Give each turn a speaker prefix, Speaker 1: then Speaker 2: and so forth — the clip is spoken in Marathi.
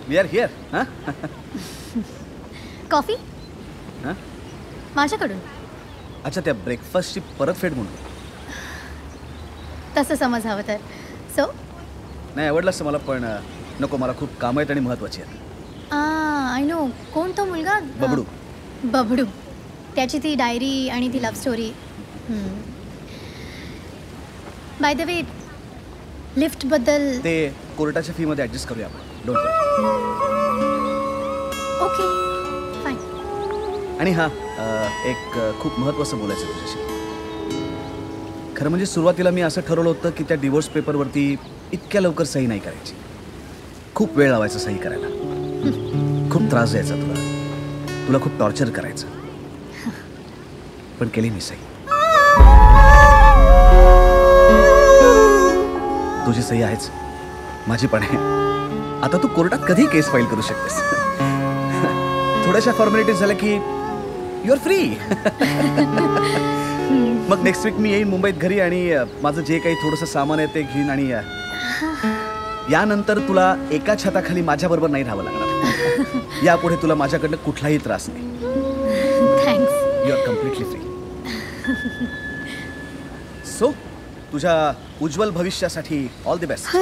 Speaker 1: We are here. हां
Speaker 2: कॉफी
Speaker 1: हां
Speaker 2: माझ्याकडून.
Speaker 1: अच्छा, त्या ब्रेकफास्टची परतफेड म्हणून.
Speaker 2: तसं समज हवं तर. सो
Speaker 1: नाही, आवडलं असतं मला, पण नको, मला खूप कामं आहेत आणि महत्त्वाची आहेत.
Speaker 2: I know. कोण तो मुलगा?
Speaker 1: बबडू.
Speaker 2: बबडू. त्याची ती डायरी आणि ती love story. By the way, लिफ्टबद्दल.
Speaker 1: ते कोर्टाच्या फीमध्ये ॲडजस्ट करूया आपण. Don't worry.
Speaker 2: Okay fine.
Speaker 1: आणि हां, एक खूप महत्त्वाचं बोलायचं तुझ्याशी. खरं म्हणजे सुरुवातीला मी असं ठरवलं होतं की त्या डिवोर्स पेपरवरती इतक्या लवकर सही नाही करायची. खूप वेळ लावायचा सही करायला. खूप त्रास द्यायचा तुला खूप टॉर्चर करायचं. पण केली मी सही. तुझी सही आहेच, माझी पण आहे. आता तू कोर्टात कधी केस फाईल करू शकतेस. थोड्याशा फॉर्मॅलिटीज झाल्या की यू आर फ्री. मग नेक्स्ट वीक मी येईन मुंबईत घरी आणि माझं जे काही थोडंसं सामान आहे ते घेईन आणि यानंतर तुला एका छताखाली माझ्याबरोबर नाही राहावं लागणार. यापुढे तुला माझ्याकडनं कुठलाही त्रास नाही.
Speaker 2: Thanks.
Speaker 1: You are completely free. So तुझ्या उज्ज्वल भविष्यासाठी ऑल द बेस्ट.